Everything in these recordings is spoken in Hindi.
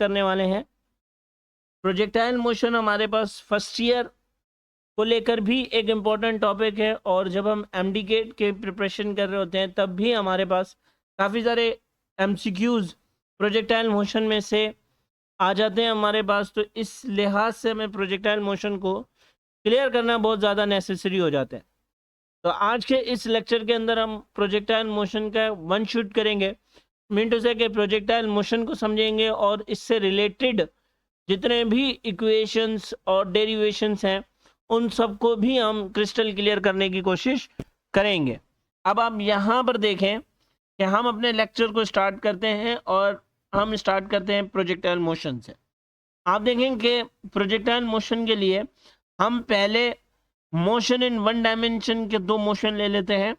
करने वाले हैं। प्रोजेक्टाइल मोशन हमारे पास फर्स्ट ईयर को लेकर भी एक इम्पॉर्टेंट टॉपिक है, और जब हम एमडीकेट के प्रिपरेशन कर रहे होते हैं तब भी हमारे पास काफ़ी सारे एमसीक्यूज़ प्रोजेक्टाइल मोशन में से आ जाते हैं हमारे पास। तो इस लिहाज से हमें प्रोजेक्टाइल मोशन को क्लियर करना बहुत ज़्यादा नेसेसरी हो जाता है। तो आज के इस लेक्चर के अंदर हम प्रोजेक्टाइल मोशन का वन शूट करेंगे, मीन टू से कि प्रोजेक्टाइल मोशन को समझेंगे और इससे रिलेटेड जितने भी इक्वेशंस और डेरिवेशंस हैं उन सबको भी हम क्रिस्टल क्लियर करने की कोशिश करेंगे। अब आप यहाँ पर देखें कि हम अपने लेक्चर को स्टार्ट करते हैं और हम स्टार्ट करते हैं प्रोजेक्टाइल मोशन से। आप देखें कि प्रोजेक्टाइल मोशन के लिए हम पहले मोशन इन वन डायमेंशन के दो मोशन ले लेते हैं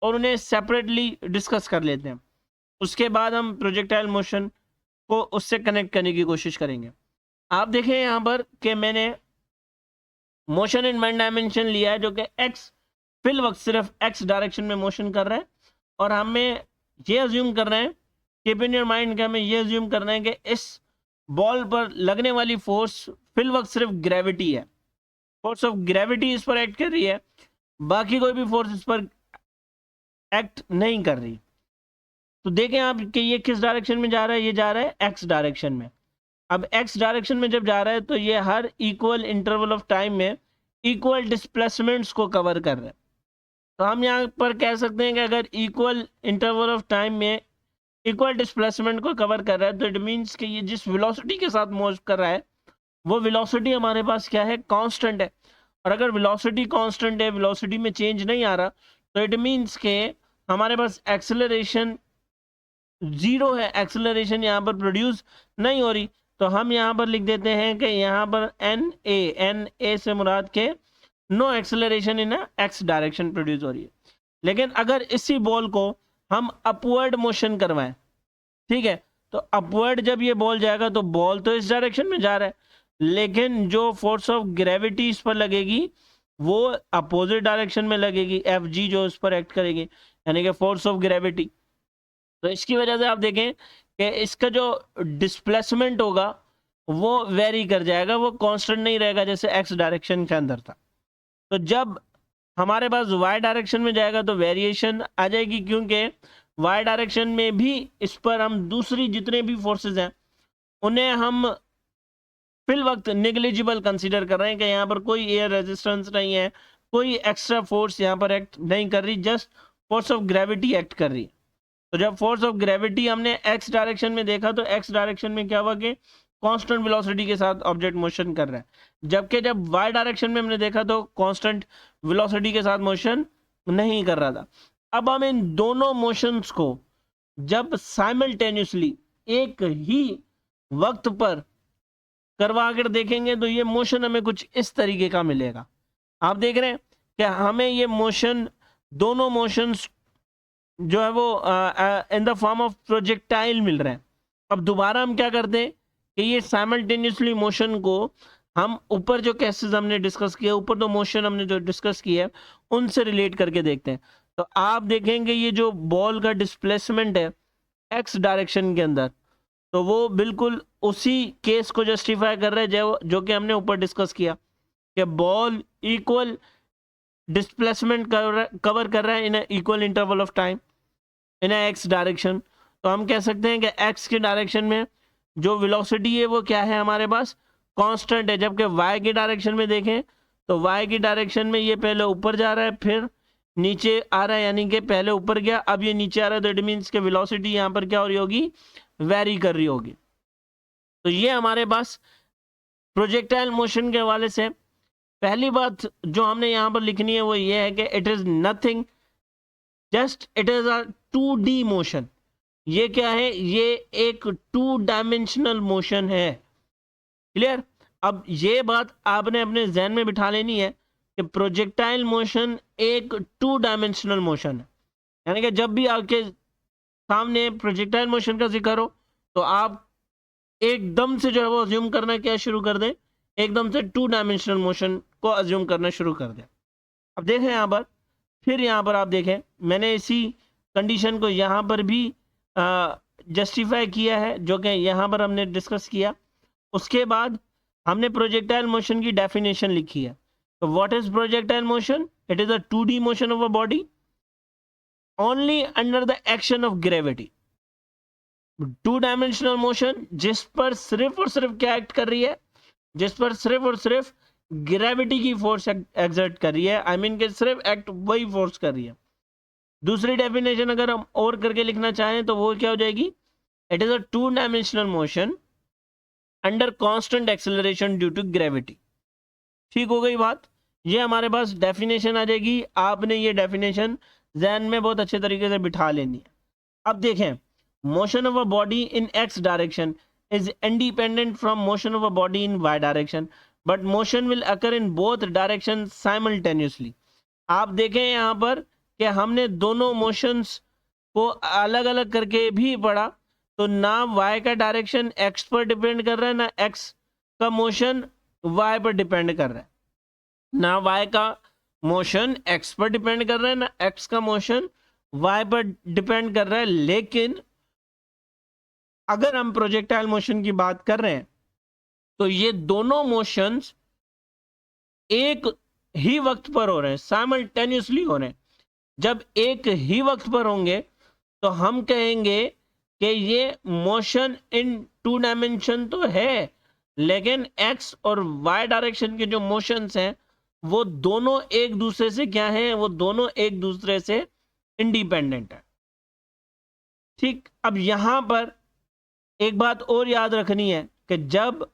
और उन्हें सेपरेटली डिस्कस कर लेते हैं। उसके बाद हम प्रोजेक्टाइल मोशन को उससे कनेक्ट करने की कोशिश करेंगे। आप देखें यहाँ पर कि मैंने मोशन इन वन डायमेंशन लिया है जो कि एक्स फिल वक्त सिर्फ एक्स डायरेक्शन में मोशन कर रहा है, और हमें ये अज्यूम कर रहे हैं, कीप इन योर माइंड, कि हमें ये अज्यूम करना है कि इस बॉल पर लगने वाली फोर्स फिल वक्त सिर्फ ग्रेविटी है, फोर्स ऑफ ग्रेविटी इस पर एक्ट कर रही है, बाकी कोई भी फोर्स इस पर एक्ट नहीं कर रही। तो देखें आप कि ये किस डायरेक्शन में जा रहा है, ये जा रहा है एक्स डायरेक्शन में। अब एक्स डायरेक्शन में जब जा रहा है तो ये हर इक्वल इंटरवल ऑफ टाइम में इक्वल डिस्प्लेसमेंट्स को कवर कर रहा है। तो हम यहाँ पर कह सकते हैं कि अगर इक्वल इंटरवल ऑफ टाइम में इक्वल डिस्प्लेसमेंट को कवर कर रहा है तो इट मीन्स कि ये जिस वेलोसिटी के साथ मूव कर रहा है वो वेलोसिटी हमारे पास क्या है, कांस्टेंट है। और अगर वेलोसिटी कांस्टेंट है, वेलोसिटी में चेंज नहीं आ रहा, तो इट मीन्स के हमारे पास एक्सेलरेशन जीरो है, एक्सेलरेशन यहाँ पर प्रोड्यूस नहीं हो रही। तो हम यहाँ पर लिख देते हैं कि यहाँ पर एन ए से मुराद के no acceleration in x direction produce हो रही है। लेकिन अगर इसी बॉल को हम अपवर्ड मोशन करवाएं, ठीक है, तो अपवर्ड जब ये बॉल जाएगा तो बॉल तो इस डायरेक्शन में जा रहा है, लेकिन जो फोर्स ऑफ ग्रेविटी इस पर लगेगी वो अपोजिट डायरेक्शन में लगेगी, एफ जी जो इस पर एक्ट करेगी, यानी कि फोर्स ऑफ ग्रेविटी। तो इसकी वजह से आप देखें कि इसका जो डिस्प्लेसमेंट होगा वो वेरी कर जाएगा, वो कांस्टेंट नहीं रहेगा जैसे एक्स डायरेक्शन के अंदर था। तो जब हमारे पास वाई डायरेक्शन में जाएगा तो वेरिएशन आ जाएगी, क्योंकि वाई डायरेक्शन में भी इस पर हम दूसरी जितने भी फोर्सेस हैं उन्हें हम फिल वक्त नेग्लिजिबल कंसीडर कर रहे हैं कि यहाँ पर कोई एयर रेजिस्टेंस नहीं है, कोई एक्स्ट्रा फोर्स यहाँ पर एक्ट नहीं कर रही, just force of gravity act कर रही है। तो जब फोर्स ऑफ ग्रेविटी हमने एक्स डायरेक्शन में देखा तो एक्स डायरेक्शन में क्या हुआ कि कांस्टेंट वेलोसिटी के साथ ऑब्जेक्ट मोशन कर रहा है, जबकि जब वाई डायरेक्शन में हमने देखा तो कांस्टेंट वेलोसिटी के साथ मोशन नहीं कर रहा था। अब हम इन दोनों मोशंस को जब साइमल्टेनियसली एक ही वक्त पर करवा कर देखेंगे तो ये मोशन हमें कुछ इस तरीके का मिलेगा। आप देख रहे हैं कि हमें ये मोशन, दोनों मोशंस जो है वो in the form of projectile मिल रहे हैं। अब दोबारा हम क्या करते हैं कि ये साइमल्टेनियसली मोशन को हम ऊपर जो केसेस हमने डिस्कस किया, ऊपर तो मोशन हमने जो डिस्कस किया है उनसे रिलेट करके देखते हैं। तो आप देखेंगे ये जो बॉल का डिस्प्लेसमेंट है एक्स डायरेक्शन के अंदर, तो वो बिल्कुल उसी केस को जस्टिफाई कर रहा है जो कि हमने ऊपर डिस्कस किया कि बॉल इक्वल डिस्प्लेसमेंट कवर कर रहा है in equal interval of time in x direction. तो हम कह सकते हैं कि एक्स के डायरेक्शन में जो वेलोसिटी है वो क्या है, हमारे पास कांस्टेंट है, जबकि वाई की डायरेक्शन में देखें तो वाई की डायरेक्शन में ये पहले ऊपर जा रहा है फिर नीचे आ रहा है, यानी कि पहले ऊपर गया अब ये नीचे आ रहा है, तो इट मीन्स के वेलोसिटी यहाँ पर क्या हो रही होगी, वेरी कर रही होगी। तो ये हमारे पास प्रोजेक्टाइल मोशन के हवाले से पहली बात जो हमने यहाँ पर लिखनी है वो ये है कि it is nothing, just it is a 2D motion. ये क्या है, ये एक 2 डायमेंशनल मोशन है। क्लियर? अब ये बात आपने अपने जहन में बिठा लेनी है कि प्रोजेक्टाइल मोशन एक 2 डायमेंशनल मोशन है, यानी कि जब भी आपके सामने प्रोजेक्टाइल मोशन का जिक्र हो तो आप एकदम से जो है वो अज्यूम करना क्या शुरू कर दें, एकदम से 2 डायमेंशनल मोशन को अज्यूम करना शुरू कर दें। अब देखें यहाँ पर, फिर यहाँ पर आप देखें मैंने इसी कंडीशन को यहाँ पर भी जस्टिफाई किया है जो कि यहाँ पर हमने डिस्कस किया। उसके बाद हमने प्रोजेक्टाइल मोशन की डेफिनेशन लिखी है। तो what is projectile motion? It is a 2D motion of a body only under the action of gravity. 2 dimensional motion जिस पर सिर्फ और सिर्फ क्या एक्ट कर रही है, जिस पर सिर्फ और सिर्फ ग्रेविटी की फोर्स एक्सर्ट कर रही है, आई मीन के सिर्फ एक्ट वही फोर्स कर रही है। दूसरी डेफिनेशन अगर हम और करके लिखना चाहें तो वो क्या हो जाएगी? It is a 2 dimensional motion under constant acceleration due to gravity. ठीक हो गई बात? ये हमारे पास डेफिनेशन आ जाएगी। आपने ये डेफिनेशन जहन में बहुत अच्छे तरीके से बिठा लेनी है। अब देखें, motion of a body in x direction is independent from motion of a body in y direction but motion will occur in both directions simultaneously। आप देखें यहाँ पर कि हमने दोनों मोशंस को अलग अलग करके भी पढ़ा। तो ना y का डायरेक्शन x पर डिपेंड कर रहा है, ना x का मोशन y पर डिपेंड कर रहा है, ना y का मोशन x पर डिपेंड कर रहा है, ना x का मोशन y पर डिपेंड कर रहा है। लेकिन अगर हम प्रोजेक्टाइल मोशन की बात कर रहे हैं तो ये दोनों मोशंस एक ही वक्त पर हो रहे हैं, साइमल्टेनियसली हो रहे हैं। जब एक ही वक्त पर होंगे तो हम कहेंगे कि ये मोशन इन 2 डायमेंशन तो है, लेकिन एक्स और वाई डायरेक्शन के जो मोशंस हैं वो दोनों एक दूसरे से क्या हैं? वो दोनों एक दूसरे से इंडिपेंडेंट है। ठीक, अब यहां पर एक बात और याद रखनी है कि जब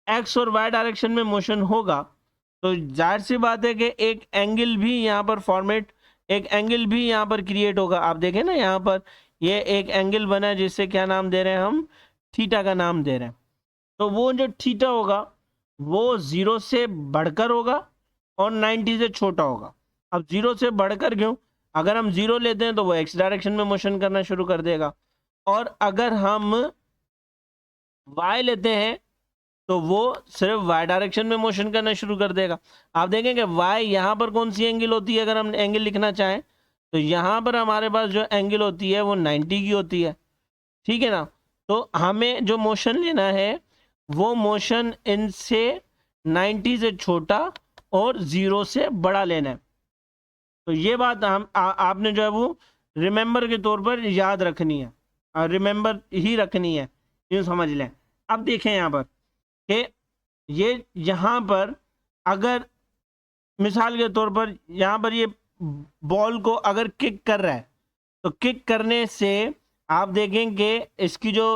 एक्स और वाई डायरेक्शन में मोशन होगा तो जाहिर सी बात है कि एक एंगल भी यहाँ पर फॉर्मेट, एक एंगल भी यहाँ पर क्रिएट होगा। आप देखें ना, यहाँ पर ये एक एंगल बना है जिससे क्या नाम दे रहे हैं हम? थीटा का नाम दे रहे हैं। तो वो जो थीटा होगा वो 0 से बढ़कर होगा और 90 से छोटा होगा। अब 0 से बढ़कर क्यों? अगर हम 0 लेते हैं तो वो एक्स डायरेक्शन में मोशन करना शुरू कर देगा, और अगर हम y लेते हैं तो वो सिर्फ y डायरेक्शन में मोशन करना शुरू कर देगा। आप देखेंगे y यहाँ पर कौन सी एंगल होती है? अगर हम एंगल लिखना चाहें तो यहाँ पर हमारे पास जो एंगल होती है वो 90 की होती है। ठीक है ना? तो हमें जो मोशन लेना है वो मोशन इनसे 90 से छोटा और 0 से बड़ा लेना है। तो ये बात आपने जो है वो रिमेंबर के तौर पर याद रखनी है, रिमेंबर ही रखनी है, यूँ समझ लें। अब देखें यहाँ पर कि ये यहाँ पर अगर मिसाल के तौर पर यहाँ पर ये बॉल को अगर किक कर रहा है तो किक करने से आप देखें कि इसकी जो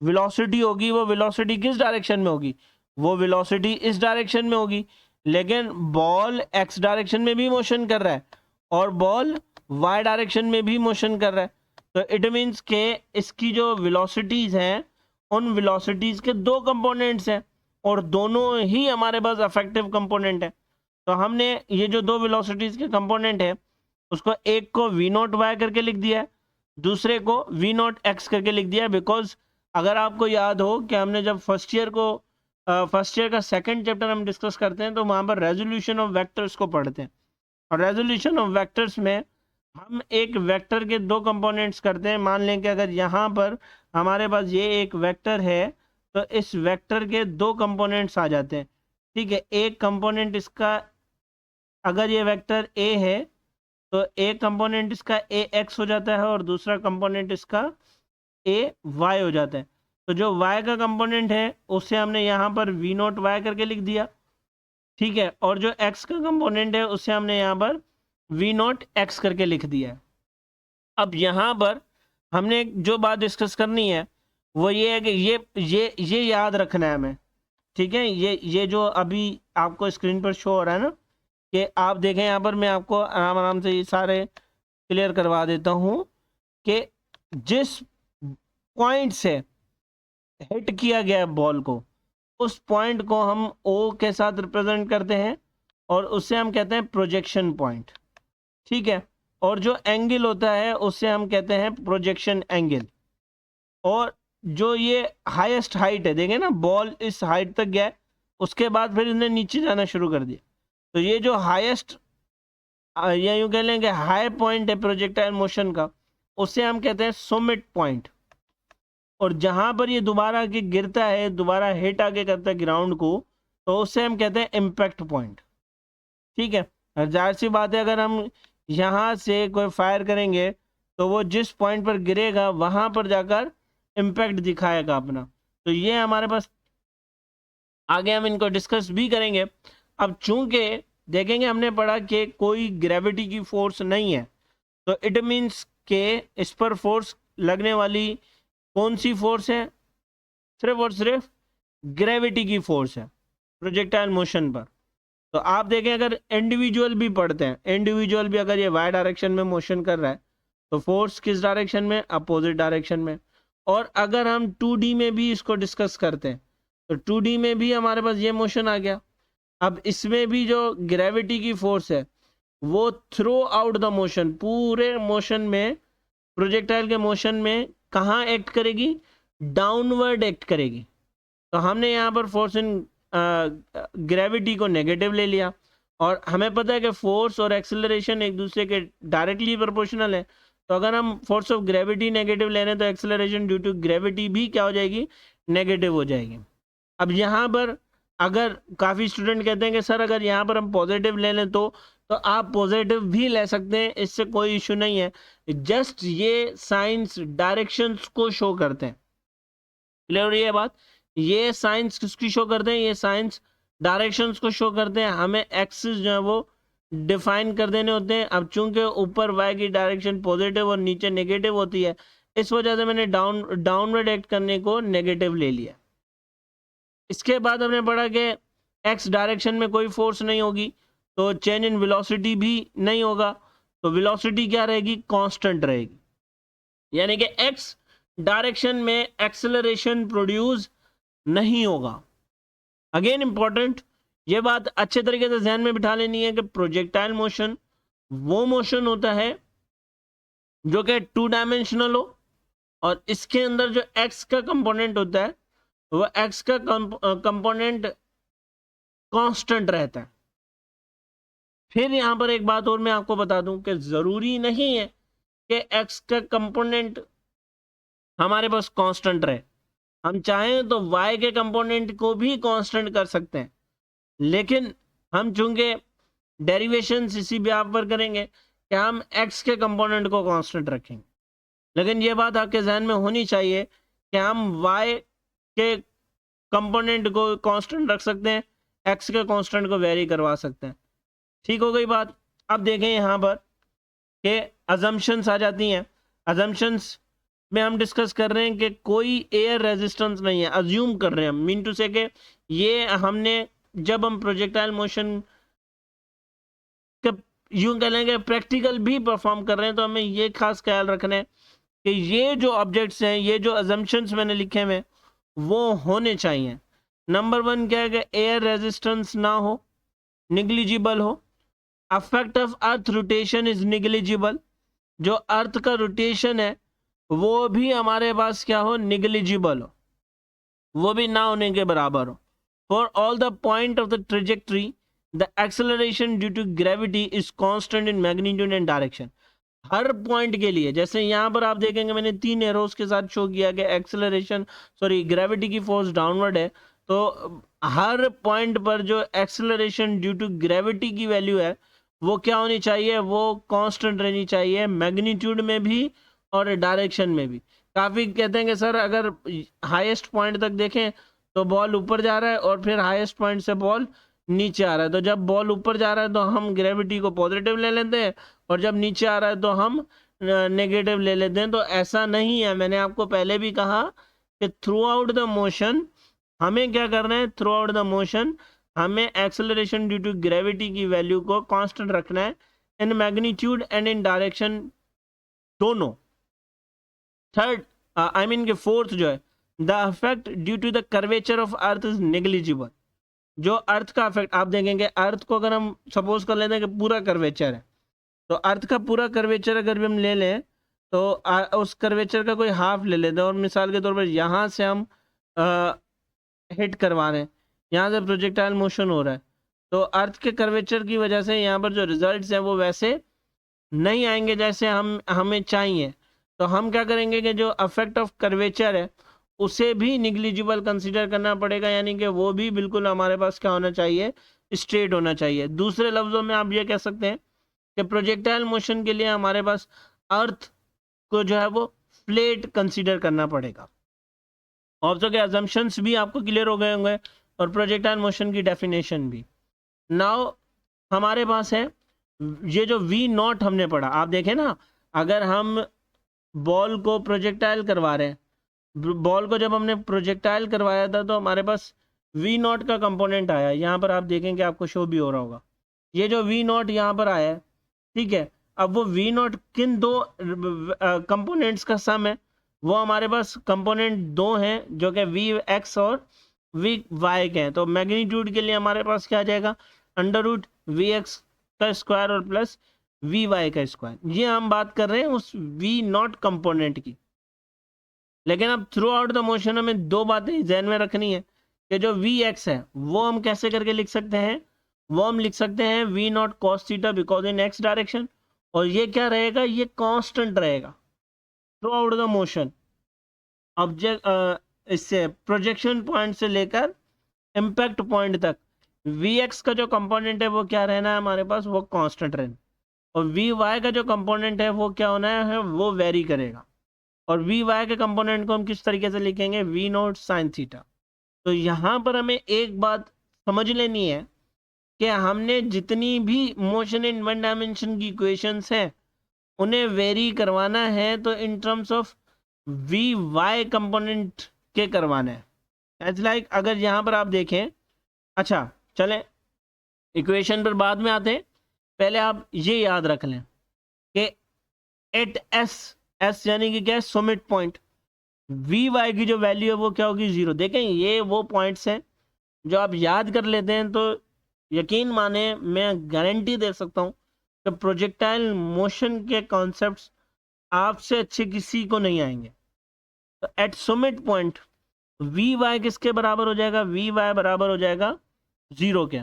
वेलोसिटी होगी वो वेलोसिटी किस डायरेक्शन में होगी? वो वेलोसिटी इस डायरेक्शन में होगी। लेकिन बॉल एक्स डायरेक्शन में भी मोशन कर रहा है और बॉल वाई डायरेक्शन में भी मोशन कर रहा है। तो इट मीन्स के इसकी जो वेलोसिटीज़ हैं उन वेलोसिटीज़ के 2 कंपोनेंट्स हैं और दोनों ही हमारे पास अफेक्टिव कंपोनेंट है। तो हमने ये जो 2 वेलोसिटीज़ के कंपोनेंट है उसको एक को v0y करके लिख दिया है, दूसरे को v0x करके लिख दिया है। बिकॉज अगर आपको याद हो कि हमने जब फर्स्ट ईयर का सेकंड चैप्टर हम डिस्कस करते हैं तो वहाँ पर रेजोल्यूशन ऑफ वेक्टर्स को पढ़ते हैं, और रेजोल्यूशन ऑफ वेक्टर्स में हम एक वेक्टर के 2 कंपोनेंट्स करते हैं। मान लें कि अगर यहाँ पर हमारे पास ये एक वेक्टर है तो इस वेक्टर के 2 कंपोनेंट्स आ जाते हैं। ठीक है, एक कंपोनेंट इसका, अगर ये वेक्टर ए है तो एक कंपोनेंट इसका ए एक्स हो जाता है और दूसरा कंपोनेंट इसका ए वाई हो जाता है। तो जो y का कंपोनेंट है उसे हमने यहाँ पर v0y करके लिख दिया। ठीक है, और जो x का कंपोनेंट है उसे हमने यहाँ पर v0x करके लिख दिया है। अब यहाँ पर हमने जो बात डिस्कस करनी है वो ये है कि ये याद रखना है हमें। ठीक है, ये जो अभी आपको स्क्रीन पर शो हो रहा है ना, कि आप देखें यहाँ पर मैं आपको आराम आराम से ये सारे क्लियर करवा देता हूँ कि जिस पॉइंट से हिट किया गया बॉल को उस पॉइंट को हम O के साथ रिप्रेजेंट करते हैं और उससे हम कहते हैं प्रोजेक्शन पॉइंट। ठीक है, और जो एंगल होता है उससे हम कहते हैं प्रोजेक्शन एंगल। और जो ये हाईएस्ट हाइट है, देखें ना बॉल इस हाइट तक गया है, उसके बाद फिर इसने नीचे जाना शुरू कर दिया। तो ये जो हाईएस्ट, या यूँ कह लें कि हाई पॉइंट है प्रोजेक्टाइल मोशन का, उसे हम कहते हैं सुमिट पॉइंट। और जहां पर ये दोबारा आके गिरता है, दोबारा हिट आके करता है ग्राउंड को, तो उसे हम कहते हैं इम्पैक्ट पॉइंट। ठीक है, और जाहिर सी बात है अगर हम यहाँ से कोई फायर करेंगे तो वो जिस पॉइंट पर गिरेगा वहां पर जाकर इम्पैक्ट दिखाएगा अपना। तो ये हमारे पास आगे हम इनको डिस्कस भी करेंगे। अब चूंकि देखेंगे हमने पढ़ा कि कोई ग्रेविटी की फोर्स नहीं है, तो इट मीन्स के इस पर फोर्स लगने वाली कौन सी फोर्स है? सिर्फ और सिर्फ ग्रेविटी की फोर्स है प्रोजेक्टाइल मोशन पर। तो आप देखें अगर इंडिविजुअल भी पढ़ते हैं, इंडिविजुअल भी अगर ये वाई डायरेक्शन में मोशन कर रहा है तो फोर्स किस डायरेक्शन में? अपोजिट डायरेक्शन में। और अगर हम 2D में भी इसको डिस्कस करते हैं तो 2D में भी हमारे पास ये मोशन आ गया। अब इसमें भी जो ग्रेविटी की फोर्स है वो थ्रू आउट द मोशन, पूरे मोशन में, प्रोजेक्टाइल के मोशन में कहाँ एक्ट करेगी? डाउनवर्ड एक्ट करेगी। तो हमने यहाँ पर फोर्स इन ग्रेविटी को नेगेटिव ले लिया, और हमें पता है कि फोर्स और एक्सेलरेशन एक दूसरे के डायरेक्टली प्रोपोर्शनल है। तो अगर हम फोर्स ऑफ ग्रेविटी नेगेटिव ले रहे हैं तो एक्सेलरेशन ड्यू टू ग्रेविटी भी क्या हो जाएगी? नेगेटिव हो जाएगी। अब यहाँ पर अगर काफ़ी स्टूडेंट कहते हैं कि सर अगर यहाँ पर हम पॉजिटिव ले लें तो आप पॉजिटिव भी ले सकते हैं, इससे कोई इशू नहीं है। जस्ट ये साइंस डायरेक्शंस को शो करते हैं। क्लियर हो रही है बात? ये साइंस किसकी शो करते हैं? ये साइंस डायरेक्शंस को शो करते हैं। हमें एक्सिस जो है वो डिफाइन कर देने होते हैं। अब चूंकि ऊपर वाई की डायरेक्शन पॉजिटिव और नीचे नेगेटिव होती है, इस वजह से मैंने डाउनवर्ड एक्ट करने को नेगेटिव ले लिया। इसके बाद हमने पढ़ा कि एक्स डायरेक्शन में कोई फोर्स नहीं होगी तो चेंज इन वेलोसिटी भी नहीं होगा। तो वेलोसिटी क्या रहेगी? कांस्टेंट रहेगी। यानी कि एक्स डायरेक्शन में एक्सेलरेशन प्रोड्यूस नहीं होगा। अगेन इंपॉर्टेंट, ये बात अच्छे तरीके से ध्यान में बिठा लेनी है कि प्रोजेक्टाइल मोशन वो मोशन होता है जो कि 2 डायमेंशनल हो, और इसके अंदर जो एक्स का कंपोनेंट होता है वो एक्स का कंपोनेंट कांस्टेंट रहता है। फिर यहां पर एक बात और मैं आपको बता दूं कि जरूरी नहीं है कि एक्स का कंपोनेंट हमारे पास कांस्टेंट रहे। हम चाहें तो y के कंपोनेंट को भी कांस्टेंट कर सकते हैं, लेकिन हम चूंकि डेरिवेशन इसी ब्याह पर करेंगे कि हम x के कंपोनेंट को कांस्टेंट रखेंगे। लेकिन ये बात आपके जहन में होनी चाहिए कि हम y के कंपोनेंट को कांस्टेंट रख सकते हैं, x के कांस्टेंट को वेरी करवा सकते हैं। ठीक हो गई बात? अब देखें यहाँ पर कि अजम्पशंस आ जाती हैं। अजम्पशंस में हम डिस्कस कर रहे हैं कि कोई एयर रेजिस्टेंस नहीं है। अज्यूम कर रहे हैं हम, मीन टू से कि ये हमने जब हम प्रोजेक्टाइल मोशन का यूं कह लेंगे प्रैक्टिकल भी परफॉर्म कर रहे हैं तो हमें ये खास ख्याल रखना है कि ये जो ऑब्जेक्ट्स हैं, ये जो अजम्पशंस मैंने लिखे हुए वो होने चाहिए। नंबर 1 क्या है कि एयर रेजिस्टेंस ना हो, निग्लिजिबल हो। Affect of earth rotation is negligible, जो अर्थ का रोटेशन है वो भी हमारे पास क्या हो? निग्लिजिबल हो, वो भी ना होने के बराबर हो। For all the point of the trajectory the acceleration due to gravity is constant in magnitude and direction. हर पॉइंट के लिए, जैसे यहाँ पर आप देखेंगे मैंने 3 एरोस के साथ शो किया कि एक्सेलरेशन ग्रेविटी की फोर्स डाउनवर्ड है, तो हर पॉइंट पर जो एक्सेलरेशन ड्यू टू ग्रेविटी की वैल्यू है वो क्या होनी चाहिए? वो कांस्टेंट रहनी चाहिए, मैग्नीट्यूड में भी और डायरेक्शन में भी। काफ़ी कहते हैं कि सर अगर हाईएस्ट पॉइंट तक देखें तो बॉल ऊपर जा रहा है और फिर हाईएस्ट पॉइंट से बॉल नीचे आ रहा है, तो जब बॉल ऊपर जा रहा है तो हम ग्रेविटी को पॉजिटिव ले लेते हैं, और जब नीचे आ रहा है तो हम नेगेटिव ले लेते हैं। तो ऐसा नहीं है। मैंने आपको पहले भी कहा कि थ्रू आउट द मोशन हमें क्या करना है? थ्रू आउट द मोशन हमें एक्सेलरेशन ड्यू टू ग्रेविटी की वैल्यू को कांस्टेंट रखना है, in magnitude and in direction दोनों। थर्ड आई मीन के फोर्थ जो है, the effect due to the curvature of earth is negligible. जो अर्थ का अफेक्ट आप देखेंगे, अर्थ को अगर हम सपोज कर लेते हैं कि पूरा कर्वेचर है, तो अर्थ का पूरा कर्वेचर अगर भी हम ले लें तो उस कर्वेचर का कोई हाफ ले लेते हैं, और मिसाल के तौर पर यहाँ से हम हिट करवा रहे हैं, यहाँ से प्रोजेक्टाइल मोशन हो रहा है, तो अर्थ के कर्वेचर की वजह से यहाँ पर जो रिजल्ट्स हैं वो वैसे नहीं आएंगे जैसे हमें चाहिए। तो हम क्या करेंगे कि जो अफेक्ट ऑफ कर्वेचर है उसे भी निग्लिजिबल कंसीडर करना पड़ेगा, यानी कि वो भी बिल्कुल हमारे पास क्या होना चाहिए, स्ट्रेट होना चाहिए। दूसरे लफ्ज़ों में आप ये कह सकते हैं कि प्रोजेक्टाइल मोशन के लिए हमारे पास अर्थ को जो है वो फ्लैट कंसीडर करना पड़ेगा। ऑब्जो के अजम्पशंस भी आपको क्लियर हो गए होंगे और प्रोजेक्टाइल मोशन की डेफिनेशन भी। नाउ हमारे पास है ये जो वी नॉट हमने पढ़ा, आप देखें ना, अगर हम बॉल को प्रोजेक्टाइल करवा रहे हैं, बॉल को जब हमने प्रोजेक्टाइल करवाया था तो हमारे पास वी नॉट का कंपोनेंट आया, यहाँ पर आप देखेंगे आपको शो भी हो रहा होगा, ये जो वी नॉट यहाँ पर आया है, ठीक है। अब वो वी नॉट किन दो कंपोनेंट्स का सम है, वो हमारे पास कंपोनेंट दो हैं जो कि वी एक्स और वी वाई के हैं। तो मैग्नीट्यूड के लिए हमारे पास क्या आ जाएगा, अंडर रूट वी एक्स का स्क्वायर और प्लस वी वाई का स्क्वायर। ये हम बात कर रहे हैं उस वी नॉट कंपोनेंट की। लेकिन अब थ्रू आउट द मोशन हमें दो बातें ध्यान में रखनी है कि जो वी एक्स है वो हम कैसे करके लिख सकते हैं, वो हम लिख सकते हैं V naught cos theta because in x direction, और ये क्या रहेगा, ये कांस्टेंट रहेगा throughout the motion. Object इससे प्रोजेक्शन पॉइंट से लेकर इम्पैक्ट पॉइंट तक वी एक्स का जो कंपोनेंट है वो क्या रहना है हमारे पास, वो कांस्टेंट रहना, और वी वाई का जो कंपोनेंट है वो क्या होना है, वो वेरी करेगा। और वी वाई के कंपोनेंट को हम किस तरीके से लिखेंगे, वी नॉट साइन थीटा। तो यहाँ पर हमें एक बात समझ लेनी है कि हमने जितनी भी मोशन इन वन डायमेंशन की इक्वेशंस हैं उन्हें वेरी करवाना है तो in terms of V y component के करवाना है। एज लाइक अगर यहाँ पर आप देखें, अच्छा चलें इक्वेशन पर बाद में आते हैं, पहले आप ये याद रख लें कि एट एस यानी कि क्या है, समिट पॉइंट, वी वाई की जो वैल्यू है वो क्या होगी, जीरो। देखें ये वो पॉइंट्स हैं जो आप याद कर लेते हैं तो यकीन माने मैं गारंटी दे सकता हूँ कि प्रोजेक्टाइल मोशन के कॉन्सेप्ट्स आपसे अच्छे किसी को नहीं आएंगे। तो at summit point V y किसके बराबर हो जाएगा, वी वाई बराबर हो जाएगा जीरो के,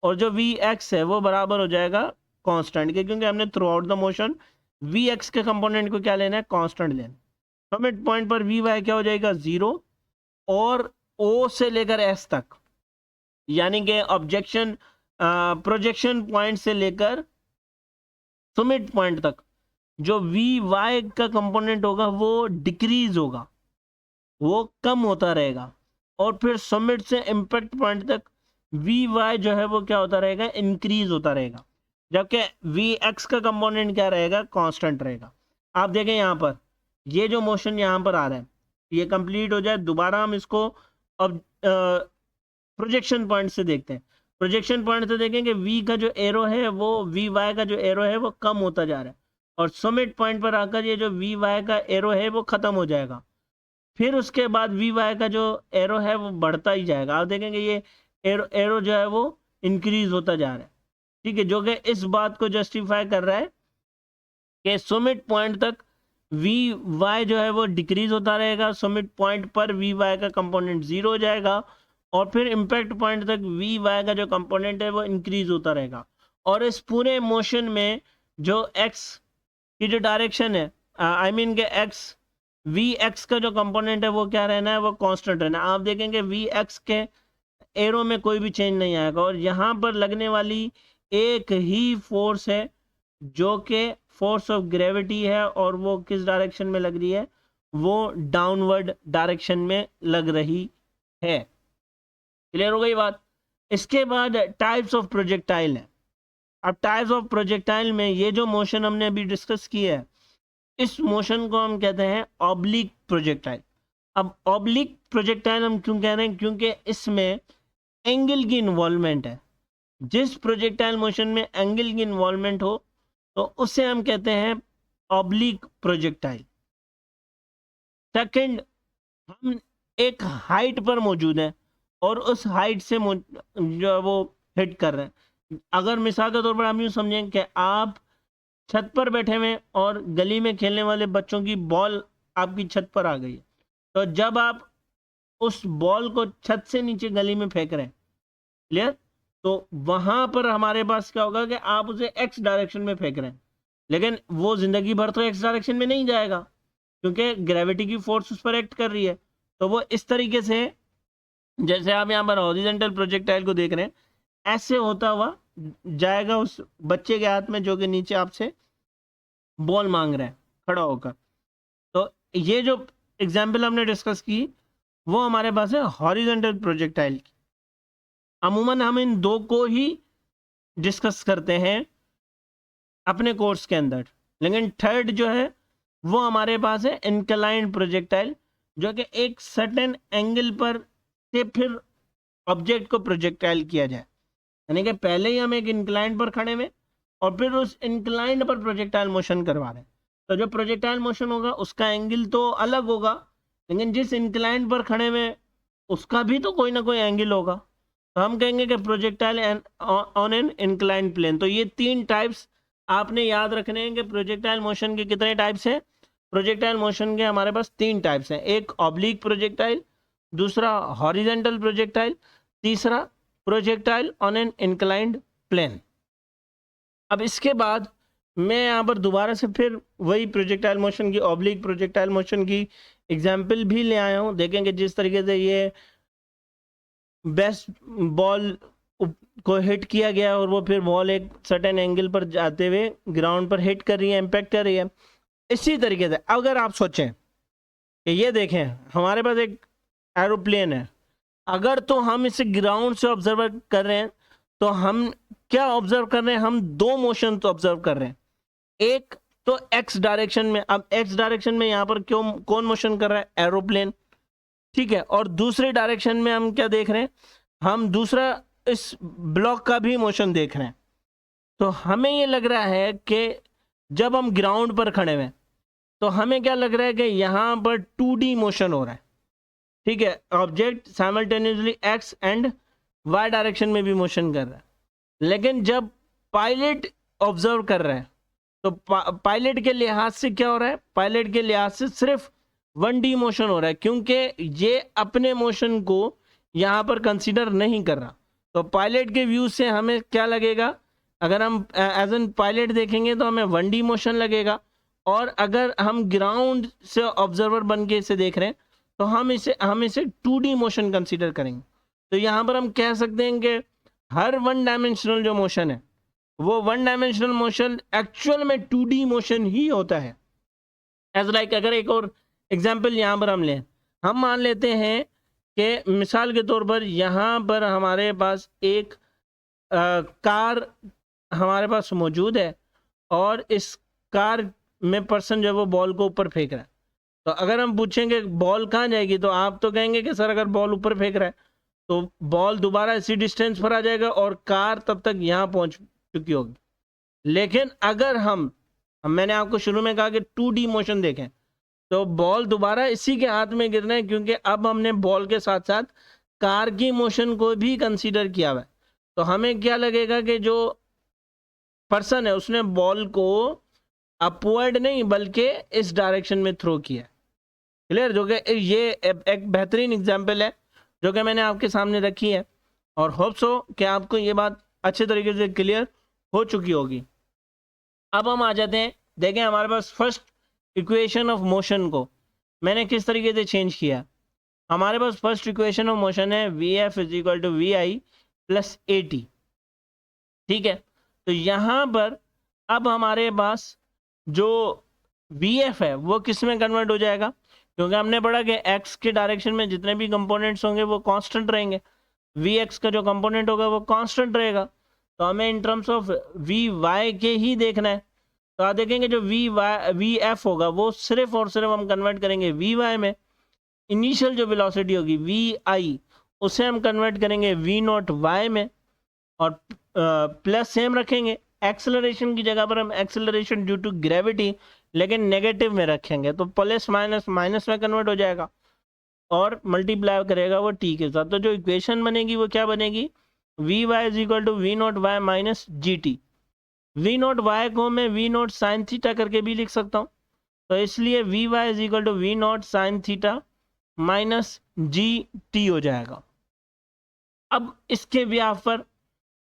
और जो वी एक्स है वो बराबर हो जाएगा कांस्टेंट के, क्योंकि हमने throughout the motion V x के कंपोनेंट को क्या लेना है, कांस्टेंट लेना। समिट पॉइंट पर वी वाई क्या हो जाएगा, जीरो, और ओ से लेकर एस तक, यानी कि ऑब्जेक्शन प्रोजेक्शन पॉइंट से लेकर समिट पॉइंट तक जो वी वाई का कंपोनेंट होगा वो डिक्रीज होगा, वो कम होता रहेगा, और फिर समिट से इम्पैक्ट पॉइंट तक वी वाई जो है वो क्या होता रहेगा, इंक्रीज होता रहेगा, जबकि वी एक्स का कंपोनेंट क्या रहेगा, कांस्टेंट रहेगा। आप देखें यहाँ पर ये जो मोशन यहाँ पर आ रहा है ये कंप्लीट हो जाए, दोबारा हम इसको अब प्रोजेक्शन पॉइंट से देखते हैं। प्रोजेक्शन पॉइंट से देखेंगे वी का जो एरो है वो वी वाई का जो एरो है वो कम होता जा रहा है, और समिट पॉइंट पर आकर ये जो वी वाई का एरो है वो खत्म हो जाएगा, फिर उसके बाद वी वाई का जो एरो है वो बढ़ता ही जाएगा। आप देखेंगे ये एरो जो है वो इंक्रीज होता जा रहा है, ठीक है, जो कि इस बात को जस्टिफाई कर रहा है कि समिट पॉइंट तक वी वाई जो है वो डिक्रीज होता रहेगा, समिट पॉइंट पर वी वाई का कंपोनेंट जीरो हो जाएगा, और फिर इम्पैक्ट पॉइंट तक वी वाई का जो कंपोनेंट है वो इंक्रीज होता रहेगा। और इस पूरे मोशन में जो एक्स की जो डायरेक्शन है, आई मीन के एक्स वी एक्स का जो कंपोनेंट है वो क्या रहना है, वो कांस्टेंट रहना है। आप देखेंगे वी एक्स के एरो में कोई भी चेंज नहीं आएगा, और यहाँ पर लगने वाली एक ही फोर्स है जो कि फोर्स ऑफ ग्रेविटी है, और वो किस डायरेक्शन में लग रही है, वो डाउनवर्ड डायरेक्शन में लग रही है। क्लियर हो गई बात। इसके बाद टाइप्स ऑफ प्रोजेक्टाइल है। अब टाइप्स ऑफ प्रोजेक्टाइल में ये जो मोशन हमने अभी डिस्कस की है इस मोशन को हम कहते हैं ऑब्लिक प्रोजेक्टाइल। अब ऑब्लिक प्रोजेक्टाइल हम क्यों कह रहे हैं, क्योंकि इसमें एंगल की इन्वॉल्वमेंट है। जिस प्रोजेक्टाइल मोशन में एंगल की इन्वॉल्वमेंट हो तो उसे हम कहते हैं ऑब्लिक प्रोजेक्टाइल। सेकंड, हम एक हाइट पर मौजूद हैं और उस हाइट से जो वो हिट कर रहे हैं। अगर मिसाल के तौर पर आप यूँ समझें कि आप छत पर बैठे हुए और गली में खेलने वाले बच्चों की बॉल आपकी छत पर आ गई है, तो जब आप उस बॉल को छत से नीचे गली में फेंक रहे हैं, क्लियर, तो वहां पर हमारे पास क्या होगा कि आप उसे एक्स डायरेक्शन में फेंक रहे हैं, लेकिन वो जिंदगी भर तो एक्स डायरेक्शन में नहीं जाएगा, क्योंकि ग्रेविटी की फोर्स उस पर एक्ट कर रही है। तो वो इस तरीके से, जैसे आप यहाँ पर हॉरिजॉन्टल प्रोजेक्टाइल को देख रहे हैं, ऐसे होता हुआ जाएगा उस बच्चे के हाथ में जो कि नीचे आपसे बॉल मांग रहा है खड़ा होकर। तो ये जो एग्जाम्पल हमने डिस्कस की वो हमारे पास है हॉरिजॉन्टल प्रोजेक्टाइल की। अमूमन हम इन दो को ही डिस्कस करते हैं अपने कोर्स के अंदर, लेकिन थर्ड जो है वो हमारे पास है इंक्लाइंड प्रोजेक्टाइल, जो कि एक सर्टेन एंगल पर से फिर ऑब्जेक्ट को प्रोजेक्टाइल किया जाए। यानी कि पहले ही हम एक इंक्लाइंड पर खड़े हुए और फिर उस इंक्लाइंड पर प्रोजेक्टाइल मोशन करवा रहे हैं। तो जो प्रोजेक्टाइल मोशन होगा उसका एंगल तो अलग होगा, लेकिन जिस इंक्लाइंड पर खड़े हुए उसका भी तो कोई ना कोई एंगल होगा। तो हम कहेंगे कि projectile on an inclined plane. तो ये तीन टाइप्स आपने याद रखने हैं कि प्रोजेक्टाइल मोशन के कितने टाइप्स हैं। प्रोजेक्टाइल मोशन के हमारे पास तीन टाइप्स हैं, एक ऑब्लिक प्रोजेक्टाइल, दूसरा हॉरिजॉन्टल प्रोजेक्टाइल, तीसरा projectile on an inclined plane. अब इसके बाद मैं यहाँ पर दोबारा से फिर वही प्रोजेक्टाइल मोशन की, ऑब्लिक प्रोजेक्टाइल मोशन की एग्जाम्पल भी ले आया हूँ। देखेंगे जिस तरीके से ये बेस्ट बॉल को हिट किया गया और वो फिर बॉल एक सर्टेन एंगल पर जाते हुए ग्राउंड पर हिट कर रही है, इम्पैक्ट कर रही है। इसी तरीके से अगर आप सोचें कि ये देखें हमारे पास एक एरोप्लेन है, अगर तो हम इसे ग्राउंड से ऑब्जर्व कर रहे हैं तो हम क्या ऑब्जर्व कर रहे हैं, हम दो मोशन तो ऑब्जर्व कर रहे हैं। एक तो एक्स डायरेक्शन में, अब एक्स डायरेक्शन में यहाँ पर क्यों कौन मोशन कर रहा है, एरोप्लेन, ठीक है। और दूसरे डायरेक्शन में हम क्या देख रहे हैं, हम दूसरा इस ब्लॉक का भी मोशन देख रहे हैं। तो हमें ये लग रहा है कि जब हम ग्राउंड पर खड़े हुए तो हमें क्या लग रहा है कि यहाँ पर 2D मोशन हो रहा है, ठीक है। Object simultaneously x and y direction में भी मोशन कर रहा है, लेकिन जब पायलट ऑब्जर्व कर रहा है तो पायलट के लिहाज से क्या हो रहा है, पायलट के लिहाज से सिर्फ 1D मोशन हो रहा है, क्योंकि ये अपने मोशन को यहाँ पर कंसीडर नहीं कर रहा। तो पायलट के व्यू से हमें क्या लगेगा, अगर हम एज एन पायलट देखेंगे तो हमें 1D मोशन लगेगा, और अगर हम ग्राउंड से ऑब्जर्वर बन के इसे देख रहे हैं तो हम इसे 2D मोशन कंसीडर करेंगे। तो यहाँ पर हम कह सकते हैं कि हर वन डायमेंशनल जो मोशन है वो वन डायमेंशनल मोशन एक्चुअल में 2D मोशन ही होता है। एज लाइक अगर एक और एग्जाम्पल यहाँ पर हम लें, हम मान लेते हैं कि मिसाल के तौर पर यहाँ पर हमारे पास एक कार हमारे पास मौजूद है और इस कार में पर्सन जो है वो बॉल को ऊपर फेंक रहा है। तो अगर हम पूछेंगे बॉल कहाँ जाएगी तो आप तो कहेंगे कि सर अगर बॉल ऊपर फेंक रहा है तो बॉल दोबारा इसी डिस्टेंस पर आ जाएगा और कार तब तक यहाँ पहुँच चुकी होगी। लेकिन अगर मैंने आपको शुरू में कहा कि 2D मोशन देखें तो बॉल दोबारा इसी के हाथ में गिरना है, क्योंकि अब हमने बॉल के साथ साथ कार की मोशन को भी कंसीडर किया हुआ है। तो हमें क्या लगेगा कि जो पर्सन है उसने बॉल को अपवर्ड नहीं बल्कि इस डायरेक्शन में थ्रो किया। क्लियर, जो कि ये एक बेहतरीन एग्जाम्पल है जो कि मैंने आपके सामने रखी है, और होप सो कि आपको ये बात अच्छे तरीके से क्लियर हो चुकी होगी। अब हम आ जाते हैं, देखें हमारे पास फर्स्ट इक्वेशन ऑफ मोशन को मैंने किस तरीके से चेंज किया। हमारे पास फर्स्ट इक्वेशन ऑफ मोशन है Vf is equal to VI plus AT, ठीक है। तो यहाँ पर अब हमारे पास जो Vf है वो किस में कन्वर्ट हो जाएगा, क्योंकि हमने पढ़ा कि x के डायरेक्शन में जितने भी कंपोनेंट्स होंगे वो कांस्टेंट रहेंगे, Vx का जो कंपोनेंट होगा वो कांस्टेंट रहेगा। तो हमें इन टर्म्स ऑफ Vy के ही देखना है। तो आप देखेंगे जो Vf होगा वो सिर्फ और सिर्फ हम कन्वर्ट करेंगे Vy में। इनिशियल जो वेलोसिटी होगी Vi उसे हम कन्वर्ट करेंगे V0y में, और प्लस सेम रखेंगे। एक्सेलरेशन की जगह पर हम एक्सेलरेशन ड्यू टू ग्रेविटी लेकिन नेगेटिव में रखेंगे, तो प्लस माइनस माइनस में कन्वर्ट हो जाएगा और मल्टीप्लाई करेगा वो t के साथ। तो जो इक्वेशन बनेगी वो क्या बनेगी, Vy is equal to V0y minus GT। V0y को मैं V0 साइन थीटा करके भी लिख सकता हूँ, तो इसलिए Vy is equal to V0 sine theta minus GT हो जाएगा। अब इसके ब्याह पर